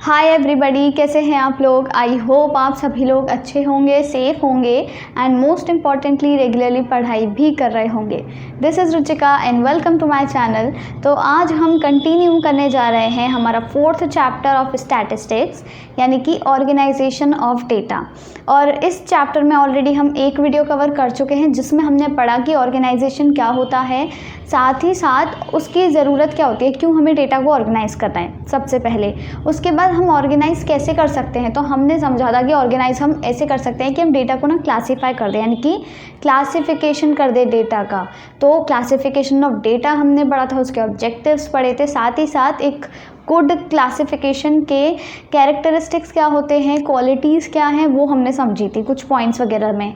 Hi everybody, कैसे हैं आप लोग। आई होप आप सभी लोग अच्छे होंगे, सेफ होंगे एंड मोस्ट इम्पॉर्टेंटली रेगुलरली पढ़ाई भी कर रहे होंगे। This is Ruchika and welcome to my channel. तो आज हम कंटिन्यू करने जा रहे हैं हमारा 4th चैप्टर ऑफ स्टैटिस्टिक्स यानी कि ऑर्गेनाइजेशन ऑफ डेटा। और इस चैप्टर में ऑलरेडी हम एक वीडियो कवर कर चुके हैं जिसमें हमने पढ़ा कि ऑर्गेनाइजेशन क्या होता है, साथ ही साथ उसकी ज़रूरत क्या होती है, क्यों हमें डेटा को ऑर्गेनाइज़ करना है सबसे पहले। उसके बाद हम ऑर्गेनाइज़ कैसे कर सकते हैं, तो हमने समझा था कि ऑर्गेनाइज़ हम ऐसे कर सकते हैं कि हम डेटा को ना क्लासीफाई कर दें, यानी कि क्लासिफिकेशन कर दें डेटा का। तो क्लासिफिकेशन ऑफ डेटा हमने पढ़ा था, उसके ऑब्जेक्टिव्स पढ़े थे, साथ ही साथ एक गुड क्लासिफिकेशन के कैरेक्टरिस्टिक्स क्या होते हैं, क्वालिटीज़ क्या हैं, वो हमने समझी थी कुछ पॉइंट्स वगैरह में।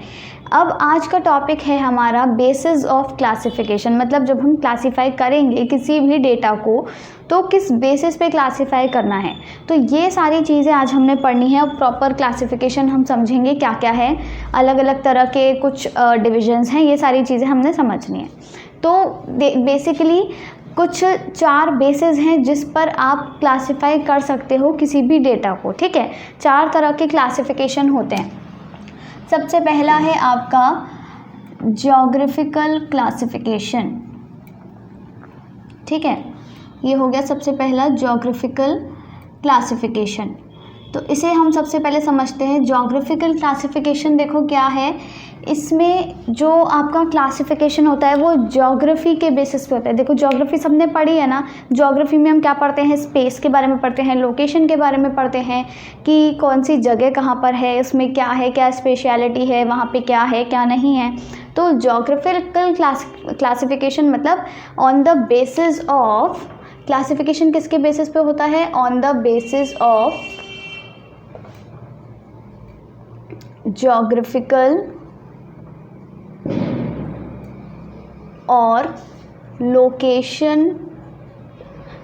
अब आज का टॉपिक है हमारा बेसिस ऑफ क्लासिफिकेशन, मतलब जब हम क्लासीफाई करेंगे किसी भी डेटा को तो किस बेसिस पे क्लासीफाई करना है। तो ये सारी चीज़ें आज हमने पढ़नी है। और प्रॉपर क्लासिफिकेशन हम समझेंगे क्या क्या है, अलग अलग तरह के कुछ डिविजन्स हैं, ये सारी चीज़ें हमने समझनी है। तो बेसिकली कुछ 4 बेसिस हैं जिस पर आप क्लासीफाई कर सकते हो किसी भी डेटा को। ठीक है, 4 तरह के क्लासिफिकेशन होते हैं। सबसे पहला है आपका ज्योग्राफिकल क्लासिफिकेशन। ठीक है, ये हो गया सबसे पहला ज्योग्राफिकल क्लासिफिकेशन। तो इसे हम सबसे पहले समझते हैं। ज्योग्राफिकल क्लासिफिकेशन देखो क्या है, इसमें जो आपका क्लासिफिकेशन होता है वो ज्योग्राफी के बेसिस पे होता है। देखो ज्योग्राफी सबने पढ़ी है ना, ज्योग्राफी में हम क्या पढ़ते हैं, स्पेस के बारे में पढ़ते हैं, लोकेशन के बारे में पढ़ते हैं कि कौन सी जगह कहाँ पर है, उसमें क्या है, क्या स्पेशलिटी है, वहाँ पे क्या है क्या नहीं है। तो ज्योग्राफिकल क्लासिफिकेशन मतलब on the basis of, classification किसके बेसिस पे होता है, on the basis of geographical और लोकेशन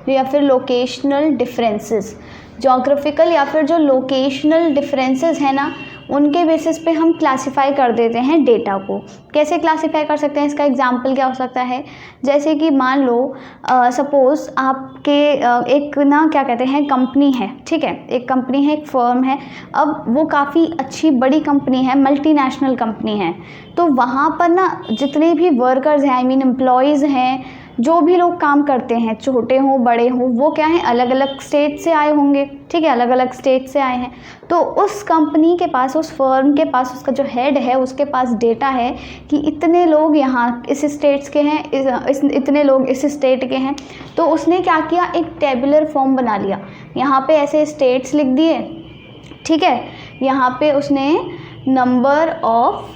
या फिर लोकेशनल डिफरेंसेस। ज्योग्राफिकल या फिर जो लोकेशनल डिफरेंसेस है ना, उनके बेसिस पे हम क्लासिफाई कर देते हैं डेटा को। कैसे क्लासिफाई कर सकते हैं, इसका एग्जांपल क्या हो सकता है, जैसे कि मान लो सपोज़ आपके एक ना क्या कहते हैं कंपनी है। ठीक है, एक कंपनी है, एक फर्म है। अब वो काफ़ी अच्छी बड़ी कंपनी है, मल्टीनेशनल कंपनी है। तो वहाँ पर ना जितने भी वर्कर्स हैं, आई मीन एम्प्लॉयज़ हैं, जो भी लोग काम करते हैं, छोटे हों बड़े हों, वो क्या है अलग अलग स्टेट से आए होंगे। ठीक है, अलग अलग स्टेट से आए हैं। तो उस कंपनी के पास, उस फर्म के पास, उसका जो हेड है उसके पास डेटा है कि इतने लोग यहाँ इस स्टेट्स के हैं, इतने लोग इस स्टेट के हैं। तो उसने क्या किया, एक टेबुलर फॉर्म बना लिया, यहाँ पे ऐसे स्टेट्स लिख दिए। ठीक है, यहाँ पे उसने नंबर ऑफ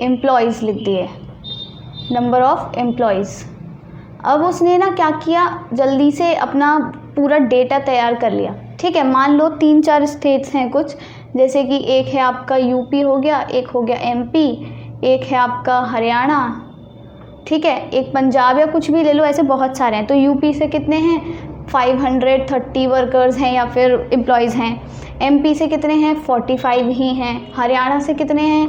एम्प्लॉयज़ लिख दिए, नंबर ऑफ एम्प्लॉयज़। अब उसने ना क्या किया, जल्दी से अपना पूरा डेटा तैयार कर लिया। ठीक है, मान लो 3-4 स्टेट्स हैं कुछ, जैसे कि एक है आपका यूपी हो गया, एक हो गया एमपी, एक है आपका हरियाणा, ठीक है, एक पंजाब या कुछ भी ले लो, ऐसे बहुत सारे हैं। तो यूपी से कितने हैं, 530 वर्कर्स हैं या फिर एम्प्लॉयज़ हैं। एमपी से कितने हैं, 45 ही हैं। हरियाणा से कितने हैं,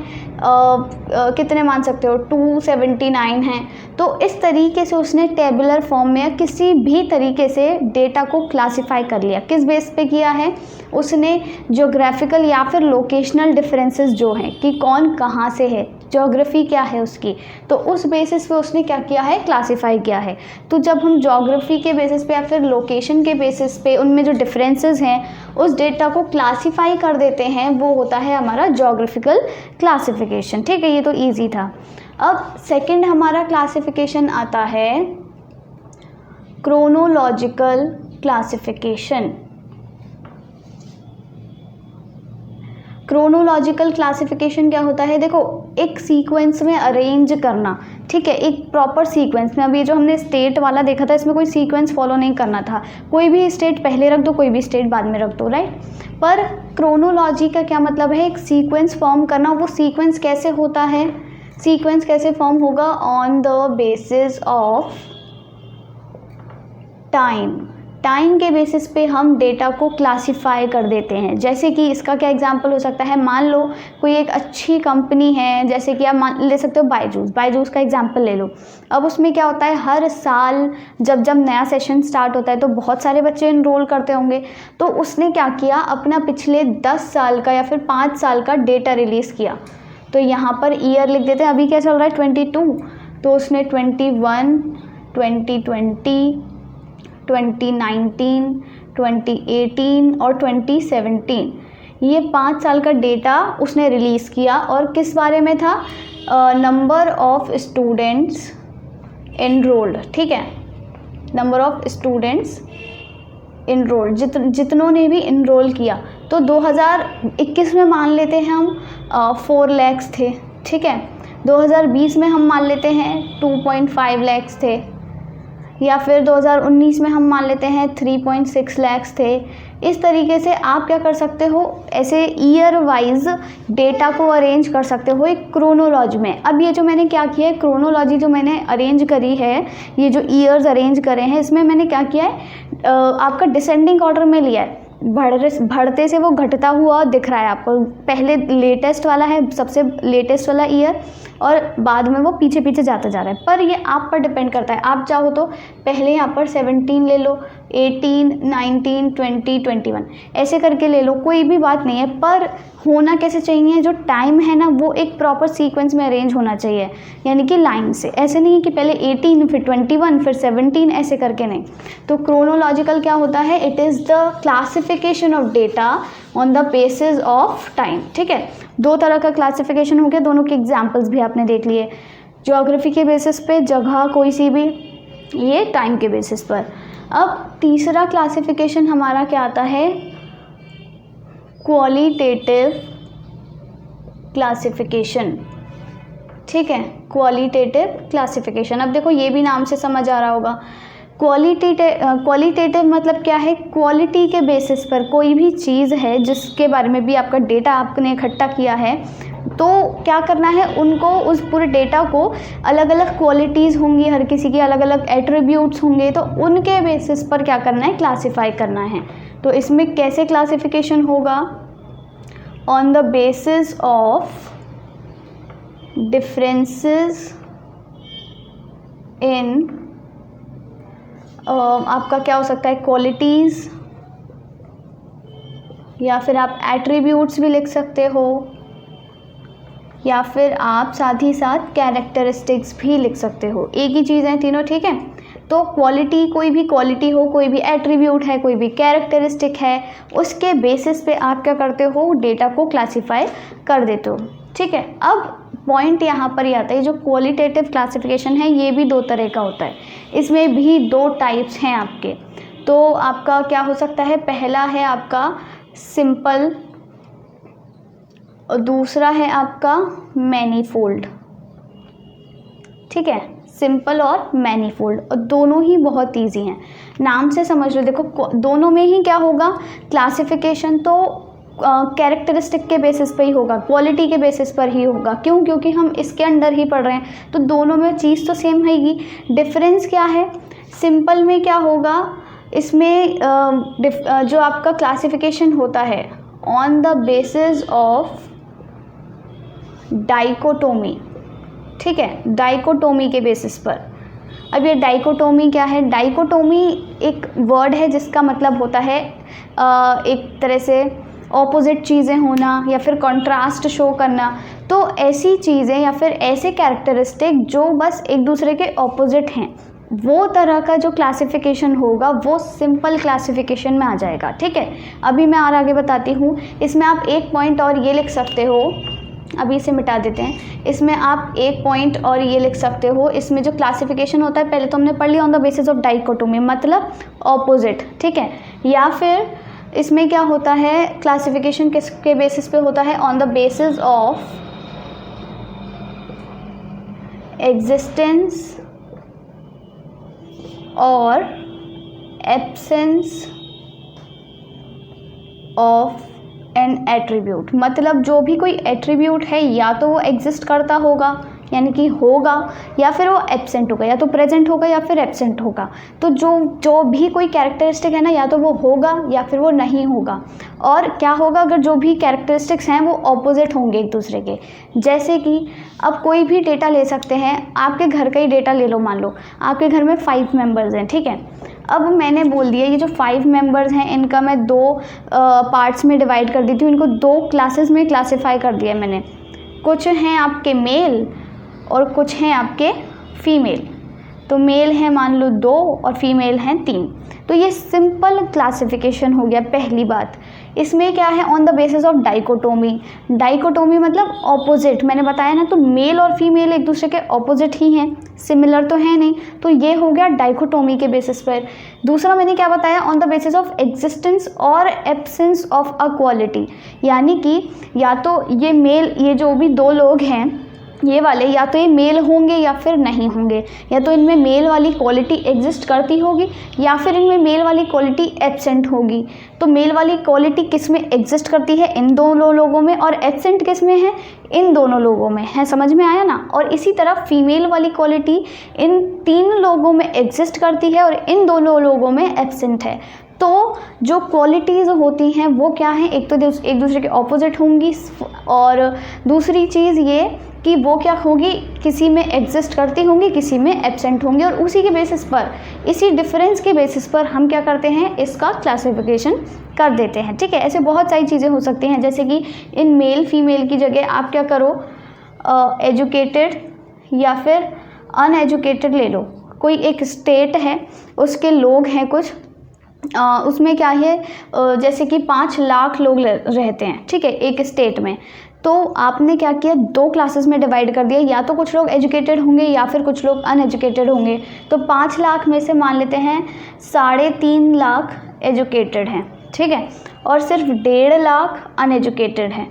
कितने मान सकते हो, 279 हैं। तो इस तरीके से उसने टेबुलर फॉर्म में या किसी भी तरीके से डेटा को क्लासिफाई कर लिया। किस बेस पे किया है उसने, ज्योग्राफिकल या फिर लोकेशनल डिफरेंसेस जो हैं कि कौन कहाँ से है, ज्योग्राफी क्या है उसकी, तो उस बेसिस पे उसने क्या किया है, क्लासिफाई किया है। तो जब हम ज्योग्राफी के बेसिस पे या फिर लोकेशन के बेसिस पे उनमें जो डिफरेंसेस हैं उस डेटा को क्लासिफाई कर देते हैं, वो होता है हमारा ज्योग्राफिकल क्लासिफिकेशन। ठीक है, ये तो ईजी था। अब सेकंड हमारा क्लासिफिकेशन आता है क्रोनोलॉजिकल क्लासिफिकेशन। क्रोनोलॉजिकल क्लासिफिकेशन क्या होता है, देखो एक सीक्वेंस में अरेंज करना। ठीक है, एक प्रॉपर सीक्वेंस में। अभी जो हमने स्टेट वाला देखा था, इसमें कोई सीक्वेंस फॉलो नहीं करना था, कोई भी स्टेट पहले रख दो, कोई भी स्टेट बाद में रख दो, राइट। पर क्रोनोलॉजी का क्या मतलब है, एक सीक्वेंस फॉर्म करना। वो सीक्वेंस कैसे होता है, सीक्वेंस कैसे फॉर्म होगा, on the basis of time. Time के बेसिस पे हम डेटा को क्लासिफाई कर देते हैं। जैसे कि इसका क्या एग्जांपल हो सकता है, मान लो कोई एक अच्छी कंपनी है, जैसे कि आप मान ले सकते हो बायजूस का एग्जांपल ले लो। अब उसमें क्या होता है, हर साल जब नया सेशन स्टार्ट होता है तो बहुत सारे बच्चे इनरोल करते होंगे। तो उसने क्या किया, अपना पिछले 10 साल का या फिर 5 साल का डेटा रिलीज़ किया। तो यहाँ पर ईयर लिख देते हैं, अभी क्या चल रहा है 22, तो उसने 21, 2020, 2019, 2018 और 2017 ये 5 साल का डेटा उसने रिलीज़ किया। और किस बारे में था, नंबर ऑफ स्टूडेंट्स एनरोल्ड, ठीक है, नंबर ऑफ स्टूडेंट्स इनरोल्ड, जितनों ने भी इनरोल किया। तो 2021 में मान लेते हैं हम 4 लाख थे, ठीक है। 2020 में हम मान लेते हैं 2.5 लाख थे, या फिर 2019 में हम मान लेते हैं 3.6 लाख थे। इस तरीके से आप क्या कर सकते हो, ऐसे ईयर वाइज डेटा को अरेंज कर सकते हो एक क्रोनोलॉजी में। अब ये जो मैंने क्या किया है, क्रोनोलॉजी जो मैंने अरेंज करी है, ये जो ईयर्स अरेंज करे हैं, इसमें मैंने क्या किया है, आपका डिसेंडिंग ऑर्डर में लिया है। बढ़ते से वो घटता हुआ दिख रहा है आपको। पहले लेटेस्ट वाला है, सबसे लेटेस्ट वाला ईयर, और बाद में वो पीछे पीछे जाता जा रहा है। पर ये आप पर डिपेंड करता है, आप चाहो तो पहले यहाँ पर 17 ले लो, 18, 19, 20, 21 ऐसे करके ले लो, कोई भी बात नहीं है। पर होना कैसे चाहिए, जो टाइम है ना वो एक प्रॉपर सीक्वेंस में अरेंज होना चाहिए, यानी कि लाइन से। ऐसे नहीं है कि पहले 18 फिर 21 फिर 17 ऐसे करके नहीं। तो क्रोनोलॉजिकल क्या होता है, it is the classification of data on the basis of time, ठीक है। 2 तरह का क्लासिफिकेशन हो गया, दोनों के एग्जाम्पल्स भी आपने देख लिए, ज्योग्राफी के बेसिस पे, जगह कोई सी भी, ये टाइम के बेसिस पर। अब तीसरा क्लासिफिकेशन हमारा क्या आता है, क्वालिटेटिव क्लासिफिकेशन, ठीक है, क्वालिटेटिव क्लासिफिकेशन। अब देखो ये भी नाम से समझ आ रहा होगा, क्वालिटेटिव मतलब क्या है, क्वालिटी के बेसिस पर कोई भी चीज़ है जिसके बारे में भी आपका डेटा आपने इकट्ठा किया है, तो क्या करना है, उनको, उस पूरे डेटा को अलग अलग क्वालिटीज़ होंगी, हर किसी की अलग अलग एट्रीब्यूट्स होंगे, तो उनके बेसिस पर क्या करना है, क्लासिफाई करना है। तो इसमें कैसे क्लासिफिकेशन होगा, on the basis of differences in, आपका क्या हो सकता है, क्वालिटीज़, या फिर आप एट्रीब्यूट्स भी लिख सकते हो, या फिर आप साथ ही साथ कैरेक्टरिस्टिक्स भी लिख सकते हो। एक ही चीज़ है तीनों, ठीक है। तो क्वालिटी, कोई भी क्वालिटी हो, कोई भी एट्रीब्यूट है, कोई भी कैरेक्टरिस्टिक है, उसके बेसिस पे आप क्या करते हो, डेटा को क्लासीफाई कर देते हो, ठीक है। अब पॉइंट यहाँ पर ही आता है, जो क्वालिटेटिव क्लासिफिकेशन है ये भी 2 तरह का होता है, इसमें भी 2 टाइप्स हैं आपके। तो आपका क्या हो सकता है, पहला है आपका सिंपल और दूसरा है आपका मैनीफोल्ड, ठीक है, सिंपल और मैनीफोल्ड, और दोनों ही बहुत ईजी हैं, नाम से समझ लो। देखो दोनों में ही क्या होगा, क्लासिफिकेशन तो कैरेक्टरिस्टिक के बेसिस पे ही होगा, क्वालिटी के बेसिस पर ही होगा। क्यों, क्योंकि हम इसके अंडर ही पढ़ रहे हैं, तो दोनों में चीज़ तो सेम रहेगी। डिफरेंस क्या है, सिंपल में क्या होगा, इसमें जो आपका क्लासिफिकेशन होता है on the basis of dichotomy, ठीक है, डाइकोटोमी के बेसिस पर। अब ये डाइकोटोमी क्या है, डाइकोटोमी एक वर्ड है जिसका मतलब होता है एक तरह से ऑपोजिट चीज़ें होना या फिर कंट्रास्ट शो करना। तो ऐसी चीज़ें या फिर ऐसे कैरेक्टरिस्टिक जो बस एक दूसरे के ऑपोजिट हैं, वो तरह का जो क्लासिफिकेशन होगा वो सिंपल क्लासिफिकेशन में आ जाएगा, ठीक है। अभी मैं और आगे बताती हूँ। इसमें आप एक पॉइंट और ये लिख सकते हो, अभी इसे मिटा देते हैं। इसमें आप एक पॉइंट और ये लिख सकते हो, इसमें जो क्लासिफिकेशन होता है पहले तो हमने पढ़ लिया, on the basis of dichotomy मतलब ऑपोजिट, ठीक है। या फिर इसमें क्या होता है, क्लासिफिकेशन किसके बेसिस पे होता है, on the basis of existence और एब्सेंस ऑफ एन एट्रीब्यूट। मतलब जो भी कोई एट्रीब्यूट है या तो वो एग्जिस्ट करता होगा यानी कि होगा या फिर वो एब्सेंट होगा, या तो प्रेजेंट होगा या फिर एब्सेंट होगा। तो जो भी कोई कैरेक्टरिस्टिक है ना, या तो वो होगा या फिर वो नहीं होगा। और क्या होगा, अगर जो भी कैरेक्टरिस्टिक्स हैं वो ऑपोजिट होंगे एक दूसरे के। जैसे कि अब कोई भी डेटा ले सकते हैं, आपके घर का ही डेटा ले लो, मान लो आपके घर में 5 मेंबर्स हैं, ठीक है। अब मैंने बोल दिया ये जो 5 मेंबर्स हैं इनका मैं 2 पार्ट्स में डिवाइड कर देती हूँ, इनको 2 क्लासेस में क्लासीफाई कर दिया मैंने। कुछ हैं आपके मेल और कुछ हैं आपके फीमेल। तो मेल हैं मान लो 2 और फीमेल हैं 3। तो ये सिंपल क्लासिफिकेशन हो गया पहली बात। इसमें क्या है, on the basis of dichotomy. Dichotomy मतलब ऑपोजिट, मैंने बताया ना, तो मेल और फीमेल एक दूसरे के ऑपोजिट ही हैं, सिमिलर तो है नहीं। तो ये हो गया डाइकोटोमी के बेसिस पर। दूसरा मैंने क्या बताया, on the basis of existence और एब्सेंस ऑफ अ क्वालिटी, यानी कि या तो ये मेल, ये जो भी 2 लोग हैं ये वाले, या तो ये मेल होंगे या फिर नहीं होंगे, या तो इनमें मेल वाली क्वालिटी एग्जिस्ट करती होगी या फिर इनमें मेल वाली क्वालिटी एब्सेंट होगी। तो मेल वाली क्वालिटी किस में एग्जिस्ट करती है, इन दोनों लोगों में, और एब्सेंट किस में है, इन दोनों लोगों में है। समझ में आया ना। और इसी तरह फीमेल वाली क्वालिटी इन 3 लोगों में एग्जिस्ट करती है और इन दोनों लोगों में एब्सेंट है। तो जो क्वालिटीज़ होती हैं वो क्या है, एक तो एक दूसरे के ऑपोजिट होंगी, और दूसरी चीज़ ये कि वो क्या होगी, किसी में एग्जिस्ट करती होंगी, किसी में एब्सेंट होंगी। और उसी के बेसिस पर, इसी डिफरेंस के बेसिस पर हम क्या करते हैं, इसका क्लासिफिकेशन कर देते हैं, ठीक है। ऐसे बहुत सारी चीज़ें हो सकती हैं, जैसे कि इन मेल फीमेल की जगह आप क्या करो, एजुकेटेड या फिर अनएजुकेटेड ले लो। कोई एक स्टेट है, उसके लोग हैं कुछ, उसमें क्या है, जैसे कि 5 लाख लोग रहते हैं, ठीक है, एक स्टेट में। तो आपने क्या किया, 2 क्लासेस में डिवाइड कर दिया, या तो कुछ लोग एजुकेटेड होंगे या फिर कुछ लोग अनएजुकेटेड होंगे। तो 5 लाख में से मान लेते हैं 3.5 लाख एजुकेटेड हैं, ठीक है, और सिर्फ 1.5 लाख अनएजुकेटेड हैं।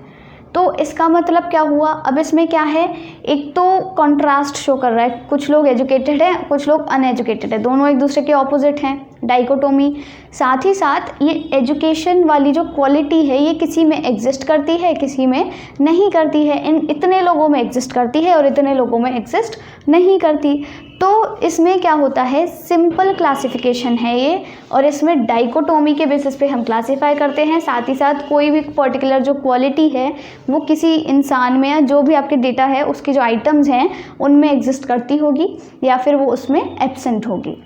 तो इसका मतलब क्या हुआ, अब इसमें क्या है, एक तो कंट्रास्ट शो कर रहा है, कुछ लोग एजुकेटेड हैं, कुछ लोग अनएजुकेटेड है, दोनों एक दूसरे के ऑपोजिट हैं, डाइकोटोमी। साथ ही साथ ये एजुकेशन वाली जो क्वालिटी है ये किसी में एग्जिस्ट करती है, किसी में नहीं करती है, इतने लोगों में एग्जिस्ट करती है और इतने लोगों में एग्जिस्ट नहीं करती। तो इसमें क्या होता है, सिंपल क्लासिफिकेशन है ये, और इसमें डाइकोटोमी के बेसिस पे हम क्लासीफाई करते हैं। साथ ही साथ कोई भी पर्टिकुलर जो क्वालिटी है वो किसी इंसान में, या जो भी आपके डेटा है उसके जो आइटम्स हैं उनमें एग्जिस्ट करती होगी या फिर वो उसमें एब्सेंट होगी।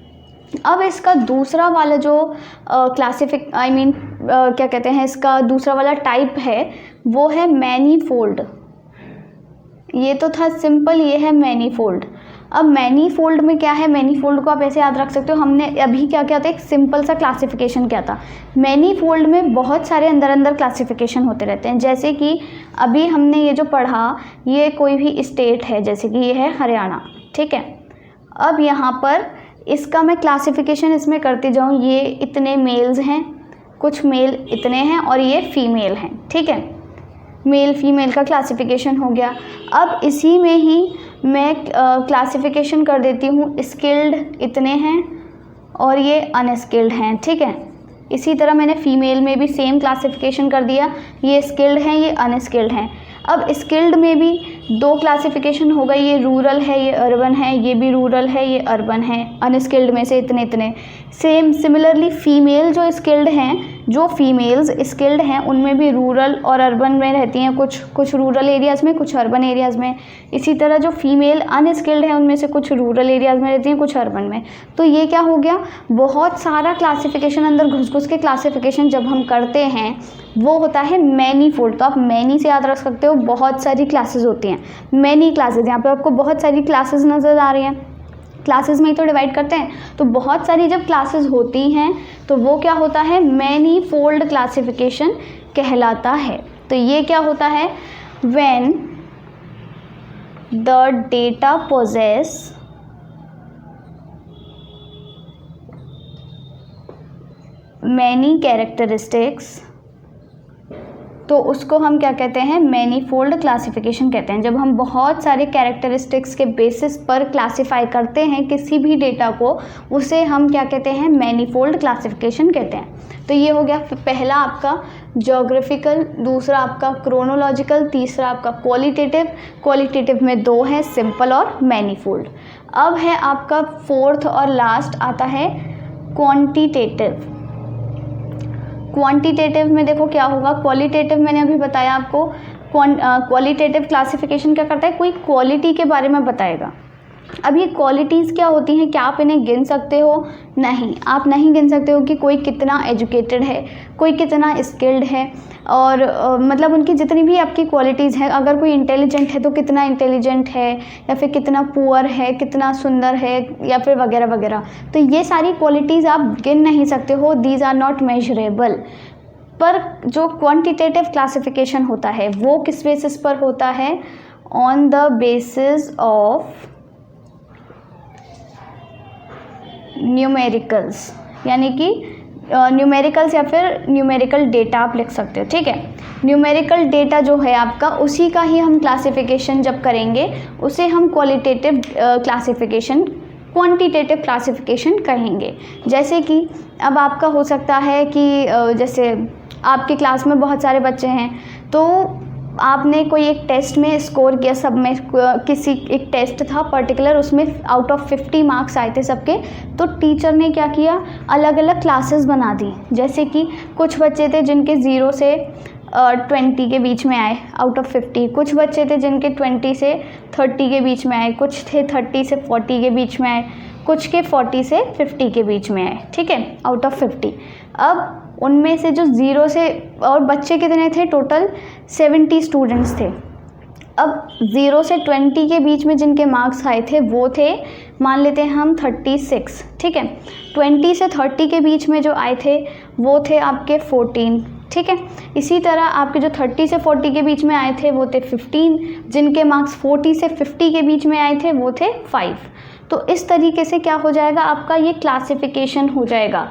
अब इसका दूसरा वाला जो क्या कहते हैं, इसका दूसरा वाला टाइप है वो है मैनीफोल्ड। ये तो था सिंपल, ये है मैनीफोल्ड। अब मैनीफोल्ड में क्या है, मैनीफोल्ड को आप ऐसे याद रख सकते हो, हमने अभी क्या किया था, एक सिंपल सा क्लासिफिकेशन किया था। मैनीफोल्ड में बहुत सारे अंदर क्लासिफिकेशन होते रहते हैं। जैसे कि अभी हमने ये जो पढ़ा, ये कोई भी स्टेट है, जैसे कि ये है हरियाणा, ठीक है। अब यहाँ पर इसका मैं क्लासिफिकेशन इसमें करती जाऊँ, ये इतने मेल्स हैं, कुछ मेल इतने हैं और ये फीमेल हैं, ठीक है। मेल फीमेल का क्लासिफिकेशन हो गया। अब इसी में ही मैं क्लासिफिकेशन कर देती हूँ, स्किल्ड इतने हैं और ये अनस्किल्ड हैं, ठीक है। इसी तरह मैंने फीमेल में भी सेम क्लासिफिकेशन कर दिया, ये स्किल्ड हैं, ये अनस्किल्ड हैं। अब स्किल्ड में भी 2 क्लासिफिकेशन हो गई, ये रूरल है, ये अर्बन है, ये भी रूरल है, ये अर्बन है। अनस्किल्ड में से इतने इतने। सिमिलरली फीमेल जो स्किल्ड हैं, जो फीमेल्स स्किल्ड हैं उनमें भी रूरल और अर्बन में रहती हैं, कुछ रूरल एरियाज़ में, कुछ अर्बन एरियाज़ में। इसी तरह जो फीमेल अनस्किल्ड हैं उनमें से कुछ रूरल एरियाज़ में रहती हैं, कुछ अर्बन में। तो ये क्या हो गया, बहुत सारा क्लासिफिकेशन, अंदर घुस के क्लासिफिकेशन जब हम करते हैं वो होता है मैनीफोल्ड। तो आप मैनी से याद रख सकते हो, बहुत सारी क्लासेस होती हैं, मैनी क्लासेस। यहाँ पे आपको बहुत सारी क्लासेस नज़र आ रही हैं, क्लासेस में ही तो डिवाइड करते हैं। तो बहुत सारी जब क्लासेस होती हैं तो वो क्या होता है, मैनीफोल्ड क्लासिफिकेशन कहलाता है। तो ये क्या होता है, when the data possesses many characteristics, तो उसको हम क्या कहते हैं, मैनीफोल्ड क्लासिफिकेशन कहते हैं। जब हम बहुत सारे कैरेक्टरिस्टिक्स के बेसिस पर क्लासिफाई करते हैं किसी भी डेटा को, उसे हम क्या कहते हैं, मैनीफोल्ड क्लासिफिकेशन कहते हैं। तो ये हो गया पहला आपका ज्योग्राफिकल, दूसरा आपका क्रोनोलॉजिकल, तीसरा आपका क्वालिटेटिव। क्वालिटेटिव में 2 है, सिंपल और मैनीफोल्ड। अब है आपका फोर्थ और लास्ट आता है क्वांटिटेटिव। क्वांटिटेटिव में देखो क्या होगा, क्वालिटेटिव मैंने अभी बताया आपको, क्वालिटेटिव क्लासिफिकेशन क्या करता है, कोई क्वालिटी के बारे में बताएगा। अब ये क्वालिटीज़ क्या होती हैं, क्या आप इन्हें गिन सकते हो? नहीं, आप नहीं गिन सकते हो कि कोई कितना एजुकेटेड है, कोई कितना स्किल्ड है, और मतलब उनकी जितनी भी आपकी क्वालिटीज़ हैं, अगर कोई इंटेलिजेंट है तो कितना इंटेलिजेंट है, या फिर कितना पुअर है, कितना सुंदर है, या फिर वगैरह वगैरह। तो ये सारी क्वालिटीज़ आप गिन नहीं सकते हो, दीज आर नॉट मेजरेबल। पर जो क्वांटिटेटिव क्लासिफिकेशन होता है वो किस बेसिस पर होता है? On the basis of numericals, यानी कि न्यूमेरिकल्स या फिर न्यूमेरिकल डेटा आप लिख सकते हो, ठीक है। न्यूमेरिकल डेटा जो है आपका, उसी का ही हम क्लासिफिकेशन जब करेंगे उसे हम क्वालिटेटिव क्लासिफिकेशन, क्वांटिटेटिव क्लासिफिकेशन कहेंगे। जैसे कि अब आपका हो सकता है कि जैसे आपकी क्लास में बहुत सारे बच्चे हैं, तो आपने कोई एक टेस्ट में स्कोर किया, सब में किसी एक टेस्ट था पर्टिकुलर, उसमें आउट ऑफ 50 मार्क्स आए थे सबके, तो टीचर ने क्या किया, अलग अलग क्लासेस बना दी। जैसे कि कुछ बच्चे थे जिनके 0 से 20 के बीच में आए आउट ऑफ 50, कुछ बच्चे थे जिनके 20 से 30 के बीच में आए, कुछ थे 30 से 40 के बीच में आए, कुछ के 40 से 50 के बीच में आए, ठीक है, आउट ऑफ 50। अब उनमें से जो 0 से, और बच्चे कितने थे टोटल, 70 स्टूडेंट्स थे। अब 0 से 20 के बीच में जिनके मार्क्स आए थे वो थे, मान लेते हैं हम 36, ठीक है। 20 से 30 के बीच में जो आए थे वो थे आपके 14, ठीक है। इसी तरह आपके जो 30 से 40 के बीच में आए थे वो थे 15, जिनके मार्क्स 40 से 50 के बीच में आए थे वो थे 5। तो इस तरीके से क्या हो जाएगा, आपका ये क्लासिफिकेशन हो जाएगा।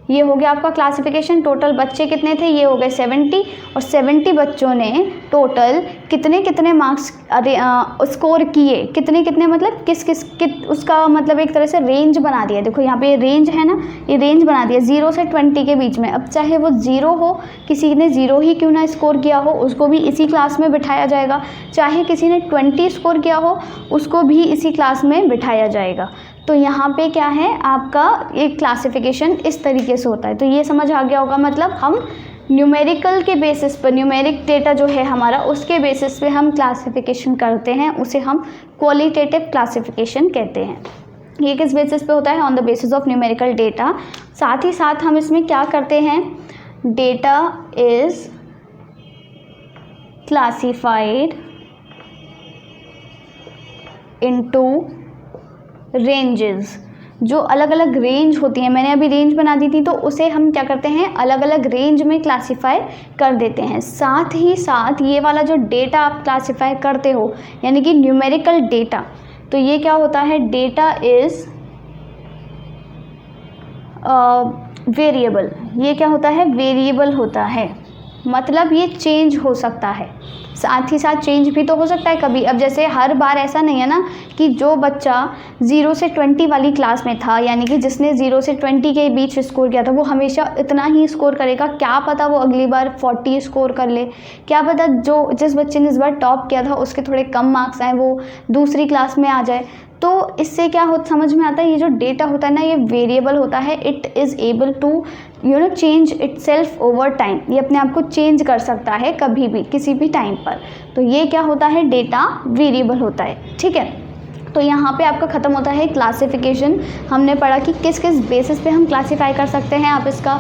ये हो गया आपका क्लासिफिकेशन। टोटल बच्चे कितने थे, ये हो गए 70, और 70 बच्चों ने टोटल कितने कितने मार्क्स स्कोर किए, कितने कितने मतलब उसका मतलब एक तरह से रेंज बना दिया। देखो यहाँ पे ये रेंज है ना, ये रेंज बना दिया 0 से 20 के बीच में। अब चाहे वो 0 हो, किसी ने 0 ही क्यों ना स्कोर किया हो, उसको भी इसी क्लास में बिठाया जाएगा। चाहे किसी ने 20 स्कोर किया हो, उसको भी इसी क्लास में बिठाया जाएगा। तो यहाँ पे क्या है, आपका एक क्लासिफिकेशन इस तरीके से होता है। तो ये समझ आ गया होगा, मतलब हम न्यूमेरिकल के बेसिस पर, न्यूमेरिक डेटा जो है हमारा, उसके बेसिस पे हम क्लासिफिकेशन करते हैं, उसे हम क्वालिटेटिव क्लासिफिकेशन कहते हैं। ये किस बेसिस पे होता है, on the basis of numerical data. साथ ही साथ हम इसमें क्या करते हैं, data is classified into ranges. जो अलग अलग रेंज होती हैं, मैंने अभी रेंज बना दी थी, तो उसे हम क्या करते हैं, अलग अलग रेंज में क्लासिफाई कर देते हैं। साथ ही साथ ये वाला जो डेटा आप क्लासिफाई करते हो, यानी कि न्यूमेरिकल डेटा, तो ये क्या होता है, डेटा इज वेरिएबल। ये क्या होता है, वेरिएबल होता है, मतलब ये चेंज हो सकता है। साथ ही साथ चेंज भी तो हो सकता है कभी। अब जैसे हर बार ऐसा नहीं है ना कि जो बच्चा 0 से 20 वाली क्लास में था, यानी कि जिसने 0 से 20 के बीच स्कोर किया था, वो हमेशा इतना ही स्कोर करेगा। क्या पता वो अगली बार 40 स्कोर कर ले, क्या पता जिस बच्चे ने इस बार टॉप किया था उसके थोड़े कम मार्क्स आए, वो दूसरी क्लास में आ जाए। तो इससे क्या समझ में आता है, ये जो डेटा होता है ना, ये वेरिएबल होता है। It is able to change itself over time. ये अपने आप को चेंज कर सकता है कभी भी, किसी भी टाइम पर। तो ये क्या होता है, डेटा वेरिएबल होता है, ठीक है। तो यहाँ पे आपका ख़त्म होता है क्लासिफिकेशन। हमने पढ़ा कि किस किस बेसिस पे हम क्लासीफाई कर सकते हैं। आप इसका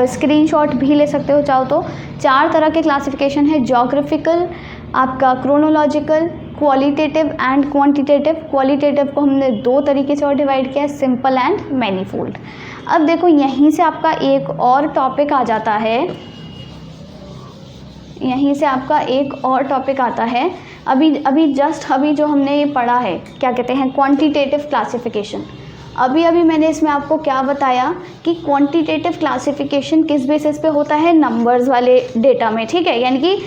स्क्रीनशॉट भी ले सकते हो चाहो तो। 4 तरह के क्लासिफिकेशन है, ज्योग्राफिकल, आपका chronological, qualitative and quantitative. Qualitative को हमने 2 तरीके से और डिवाइड किया है, सिंपल एंड मैनीफोल्ड। अब देखो यहीं से आपका एक और टॉपिक आ जाता है, यहीं से आपका एक और टॉपिक आता है। अभी जो हमने ये पढ़ा है, क्या कहते हैं, क्वांटिटेटिव क्लासिफिकेशन। अभी मैंने इसमें आपको क्या बताया कि क्वांटिटेटिव क्लासिफिकेशन किस बेसिस पे होता है, नंबर्स वाले डेटा में, ठीक है। यानी कि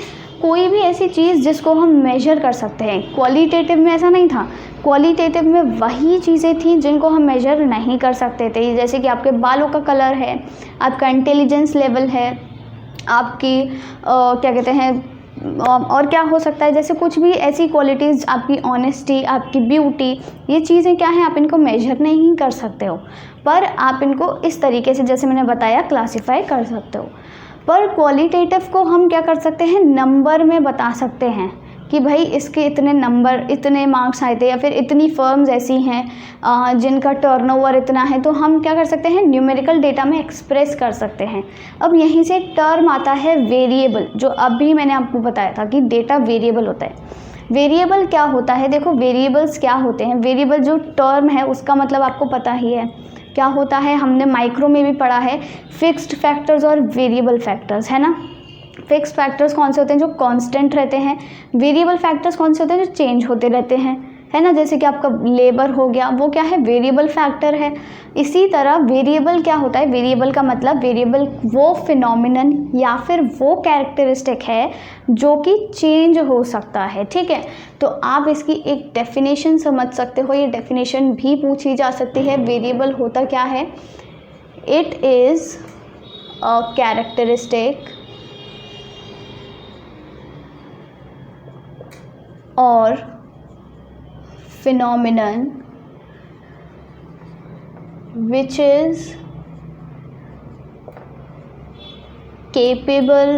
कोई भी ऐसी चीज़ जिसको हम मेजर कर सकते हैं। क्वालिटेटिव में ऐसा नहीं था, क्वालिटेटिव में वही चीज़ें थी जिनको हम मेजर नहीं कर सकते थे। जैसे कि आपके बालों का कलर है, आपका इंटेलिजेंस लेवल है, आपकी क्या कहते हैं और क्या हो सकता है, जैसे कुछ भी ऐसी क्वालिटीज़, आपकी ऑनेस्टी, आपकी ब्यूटी, ये चीज़ें क्या हैं, आप इनको मेजर नहीं कर सकते हो, पर आप इनको इस तरीके से जैसे मैंने बताया क्लासिफाई कर सकते हो। पर क्वालिटेटिव को हम क्या कर सकते हैं, नंबर में बता सकते हैं कि भाई इसके इतने नंबर, इतने मार्क्स आए थे, या फिर इतनी फर्म्स ऐसी हैं जिनका टर्नओवर इतना है, तो हम क्या कर सकते हैं, न्यूमेरिकल डेटा में एक्सप्रेस कर सकते हैं। अब यहीं से एक टर्म आता है वेरिएबल, जो अभी मैंने आपको बताया था कि डेटा वेरिएबल होता है। वेरिएबल क्या होता है, देखो वेरिएबल्स क्या होते हैं, वेरिएबल जो टर्म है उसका मतलब आपको पता ही है क्या होता है, हमने माइक्रो में भी पढ़ा है, फिक्स्ड फैक्टर्स और वेरिएबल फैक्टर्स, है ना। फिक्स्ड फैक्टर्स कौन से होते हैं, जो कांस्टेंट रहते हैं। वेरिएबल फैक्टर्स कौन से होते हैं, जो चेंज होते रहते हैं, है ना। जैसे कि आपका लेबर हो गया, वो क्या है, वेरिएबल फैक्टर है। इसी तरह वेरिएबल क्या होता है, वेरिएबल का मतलब वेरिएबल वो फिनोमिनन या फिर वो कैरेक्टरिस्टिक है जो कि चेंज हो सकता है, ठीक है। तो आप इसकी एक डेफिनेशन समझ सकते हो, ये डेफिनेशन भी पूछी जा सकती है। वेरिएबल होता क्या है, it is a characteristic or phenomenon which is capable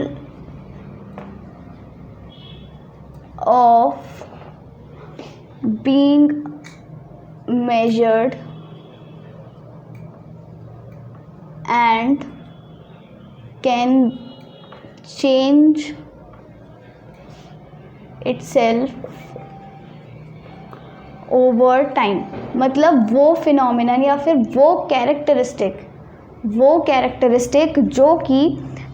of being measured and can change itself over time. मतलब वो फिनोमिनन या फिर वो कैरेक्टरिस्टिक जो कि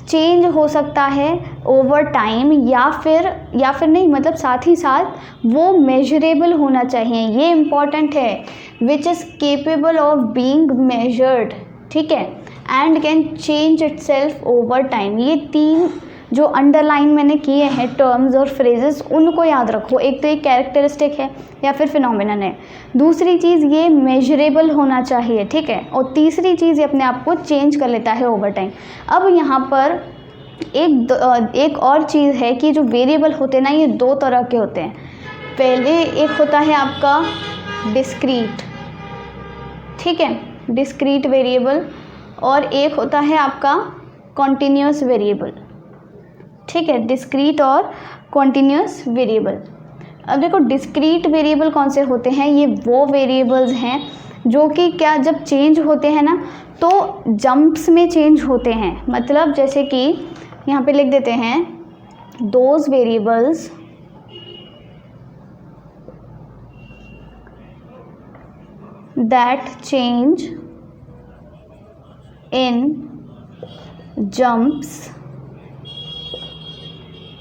चेंज हो सकता है ओवर टाइम, या फिर नहीं, मतलब साथ ही साथ वो मेजरेबल होना चाहिए, ये इम्पॉर्टेंट है। Which is capable of being measured, ठीक है, and can change itself over time. ये तीन जो अंडरलाइन मैंने किए हैं टर्म्स और फ्रेजेस, उनको याद रखो। एक तो एक कैरेक्टरिस्टिक है या फिर फिनोमिनन है, दूसरी चीज़ ये मेजरेबल होना चाहिए, ठीक है, और तीसरी चीज़ ये अपने आप को चेंज कर लेता है ओवर टाइम। अब यहाँ पर एक और चीज़ है कि जो वेरिएबल होते हैं ना, ये दो तरह के होते हैं। पहले एक होता है आपका डिस्क्रीट, ठीक है, डिस्क्रीट वेरिएबल, और एक होता है आपका कॉन्टिन्यूस वेरिएबल, ठीक है, डिस्क्रीट और कॉन्टिन्यूस वेरिएबल। अब देखो डिस्क्रीट वेरिएबल कौन से होते हैं, ये वो वेरिएबल्स हैं जो कि क्या जब चेंज होते हैं ना तो जंप्स में चेंज होते हैं। मतलब जैसे कि यहाँ पे लिख देते हैं, those variables that change in jumps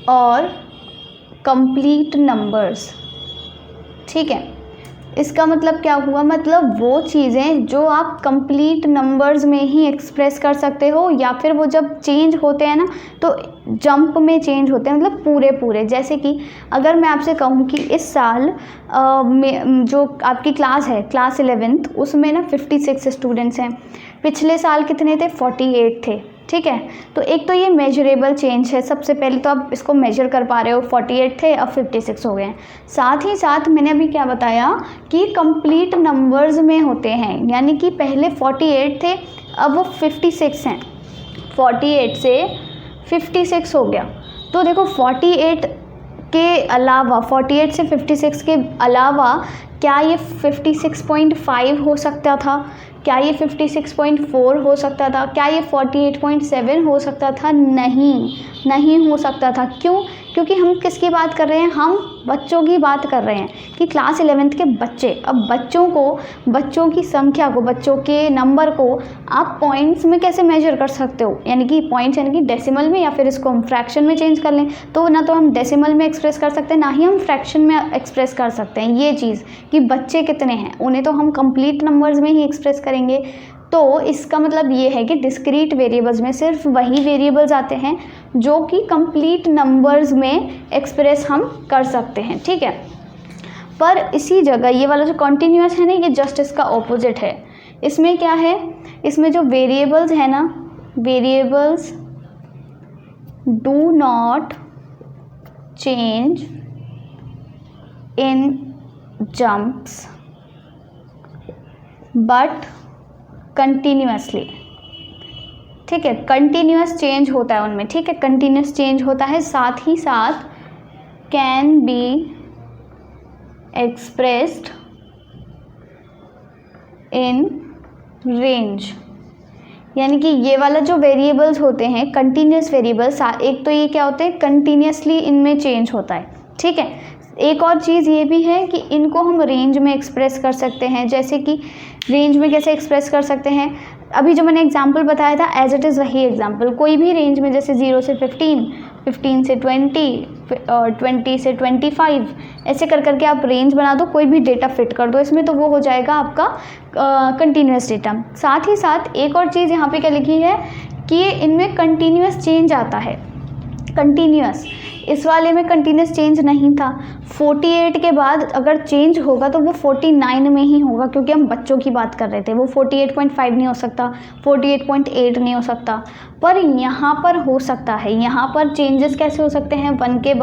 और कंप्लीट नंबर्स, ठीक है। इसका मतलब क्या हुआ, मतलब वो चीज़ें जो आप कंप्लीट नंबर्स में ही एक्सप्रेस कर सकते हो, या फिर वो जब चेंज होते हैं ना तो जंप में चेंज होते हैं, मतलब पूरे। जैसे कि अगर मैं आपसे कहूँ कि इस साल में जो आपकी क्लास है, क्लास 11th, उसमें ना 56 स्टूडेंट्स हैं, पिछले साल कितने थे, 48 थे, ठीक है। तो एक तो ये मेजरेबल चेंज है, सबसे पहले तो आप इसको मेजर कर पा रहे हो, 48 थे अब 56 हो गए हैं। साथ ही साथ मैंने अभी क्या बताया कि कंप्लीट नंबर्स में होते हैं, यानी कि पहले 48 थे अब वो 56 हैं, 48 से 56 हो गया। तो देखो 48 के अलावा, 48 से 56 के अलावा क्या ये 56.5 हो सकता था, क्या ये 56.4 हो सकता था, क्या ये 48.7 हो सकता था, नहीं हो सकता था। क्यों? क्योंकि हम किसकी बात कर रहे हैं, हम बच्चों की बात कर रहे हैं कि क्लास 11th के बच्चे। अब बच्चों की संख्या को, बच्चों के नंबर को आप पॉइंट्स में कैसे मेजर कर सकते हो, यानी कि पॉइंट्स यानी कि डेसिमल में, या फिर इसको हम फ्रैक्शन में चेंज कर लें, तो ना तो हम डेसिमल में एक्सप्रेस कर सकते हैं, ना ही हम फ्रैक्शन में एक्सप्रेस कर सकते हैं ये चीज़ कि बच्चे कितने हैं, उन्हें तो हम कंप्लीट नंबर्स में ही एक्सप्रेस करेंगे। तो इसका मतलब ये है कि डिस्क्रीट वेरिएबल्स में सिर्फ वही वेरिएबल्स आते हैं जो कि कंप्लीट नंबर्स में एक्सप्रेस हम कर सकते हैं, ठीक है। पर इसी जगह ये वाला जो कॉन्टिन्यूअस है ना, ये जस्ट इसका ऑपोजिट है। इसमें क्या है, इसमें जो वेरिएबल्स है ना, variables do not change in jumps but continuously. ठीक है, कंटिन्यूस चेंज होता है उनमें, ठीक है, कंटिन्यूस चेंज होता है, साथ ही साथ can be expressed in range. यानी कि ये वाला जो वेरिएबल्स होते हैं कंटिन्यूस वेरिएबल्स, एक तो ये क्या होते हैं, कंटिन्यूसली इनमें चेंज होता है। ठीक है, एक और चीज़ ये भी है कि इनको हम रेंज में एक्सप्रेस कर सकते हैं। जैसे कि रेंज में कैसे एक्सप्रेस कर सकते हैं, अभी जो मैंने एग्जांपल बताया था एज इट इज़ वही एग्जांपल, कोई भी रेंज में, जैसे 0 से 15, 15 से 20, 20 से 25, ऐसे कर करके आप रेंज बना दो, कोई भी डेटा फिट कर दो इसमें, तो वो हो जाएगा आपका कंटिन्यूस डेटा। साथ ही साथ एक और चीज़ यहाँ पे क्या लिखी है कि इनमें कंटिन्यूस चेंज आता है, कंटिन्यूस, इस वाले में कंटिन्यूस चेंज नहीं था। 48 के बाद अगर चेंज होगा तो वो 49 में ही होगा, क्योंकि हम बच्चों की बात कर रहे थे, वो 48.5 नहीं हो सकता, 48.8 नहीं हो सकता, पर यहाँ पर हो सकता है। यहाँ पर चेंजेस कैसे हो सकते हैं, 1 के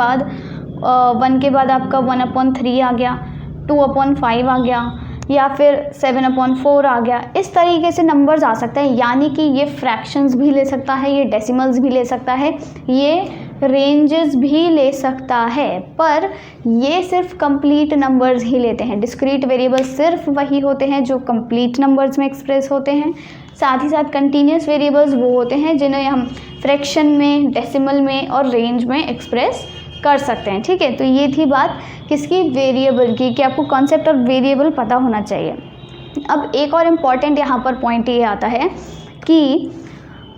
बाद आपका 1/3 आ गया, 2/5 आ गया, या फिर 7/4 आ गया, इस तरीके से नंबर्स आ सकते हैं। यानी कि ये फ्रैक्शंस भी ले सकता है, ये डेसिमल्स भी ले सकता है, ये रेंजेस भी ले सकता है, पर ये सिर्फ कंप्लीट नंबर्स ही लेते हैं। डिस्क्रीट वेरिएबल्स सिर्फ वही होते हैं जो कंप्लीट नंबर्स में एक्सप्रेस होते हैं। साथ ही साथ कंटिन्यूस वेरिएबल्स वो होते हैं जिन्हें हम फ्रैक्शन में, डेसिमल में और रेंज में एक्सप्रेस कर सकते हैं। ठीक है, तो ये थी बात किसकी, वेरिएबल की, कि आपको कॉन्सेप्ट ऑफ वेरिएबल पता होना चाहिए। अब एक और इम्पॉर्टेंट यहाँ पर पॉइंट ये आता है कि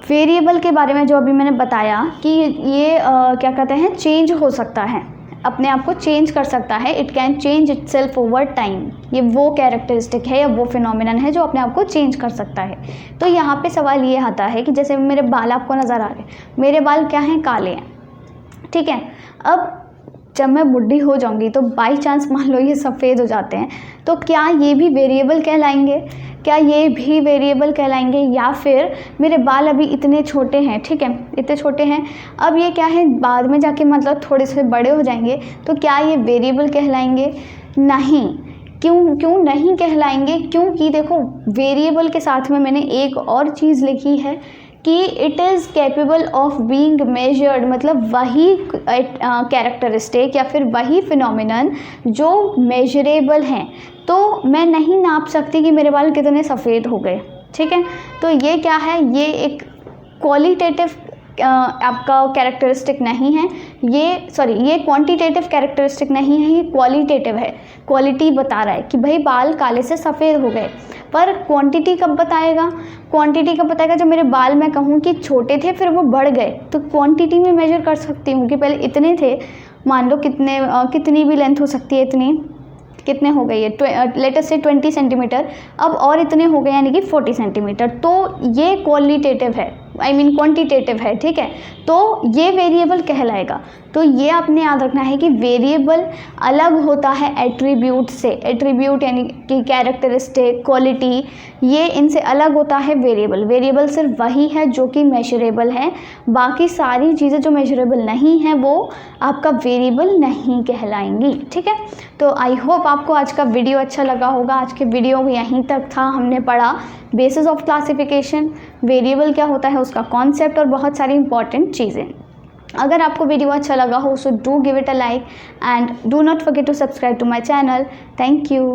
वेरिएबल के बारे में जो अभी मैंने बताया कि ये क्या कहते हैं, चेंज हो सकता है, अपने आप को चेंज कर सकता है, it can change itself over time. ये वो कैरेक्टरिस्टिक है या वो फिनोमिनन है जो अपने आप को चेंज कर सकता है। तो यहाँ पे सवाल ये आता है कि जैसे मेरे बाल आपको नज़र आ रहे हैं, मेरे बाल क्या हैं, काले हैं। ठीक है, अब जब मैं बुढ़ी हो जाऊंगी तो बाई चांस मान लो ये सफ़ेद हो जाते हैं, तो क्या ये भी वेरिएबल कहलाएंगे, क्या ये भी वेरिएबल कहलाएंगे, या फिर मेरे बाल अभी इतने छोटे हैं, ठीक है, इतने छोटे हैं, अब ये क्या है, बाद में जाके मतलब थोड़े से बड़े हो जाएंगे, तो क्या ये वेरिएबल कहलाएंगे, नहीं। क्यों नहीं कहलाएंगे, क्योंकि देखो वेरिएबल के साथ में मैंने एक और चीज़ लिखी है कि it is capable of being measured, मतलब वही कैरेक्टरिस्टिक या फिर वही फिनोमिनन जो मेजरेबल हैं। तो मैं नहीं नाप सकती कि मेरे बाल कितने सफ़ेद हो गए। ठीक है, तो ये क्या है, ये एक क्वालिटेटिव आपका कैरेक्टरिस्टिक नहीं है, ये क्वांटिटेटिव कैरेक्टरिस्टिक नहीं है, ये क्वालिटेटिव है। क्वालिटी बता रहा है कि भाई बाल काले से सफ़ेद हो गए, पर क्वांटिटी कब बताएगा, क्वांटिटी कब बताएगा जब मेरे बाल मैं कहूँ कि छोटे थे फिर वो बढ़ गए, तो क्वांटिटी में मेजर कर सकती हूँ कि पहले इतने थे, मान लो कितनी भी लेंथ हो सकती है, इतनी कितने हो गए, ये लेटेस्ट से 20 सेंटीमीटर, अब और इतने हो गए यानी कि 40 सेंटीमीटर। तो ये क्वालिटेटिव है, क्वांटिटेटिव है। ठीक है, तो ये वेरिएबल कहलाएगा। तो ये आपने याद रखना है कि वेरिएबल अलग होता है एट्रीब्यूट से, एट्रीब्यूट यानी कि कैरेक्टरिस्टिक, क्वालिटी, ये इनसे अलग होता है वेरिएबल। वेरिएबल सिर्फ वही है जो कि मेजरेबल है, बाकी सारी चीज़ें जो मेजरेबल नहीं हैं वो आपका वेरिएबल नहीं कहलाएंगी। ठीक है, तो आई होप आपको आज का वीडियो अच्छा लगा होगा। आज के वीडियो यहीं तक था, हमने पढ़ा बेसिस ऑफ क्लासिफिकेशन, वेरिएबल क्या होता है उसका कॉन्सेप्ट और बहुत सारी इंपॉर्टेंट चीज़ें। अगर आपको वीडियो अच्छा लगा हो so do give it a like and do not forget to subscribe to my channel. Thank you.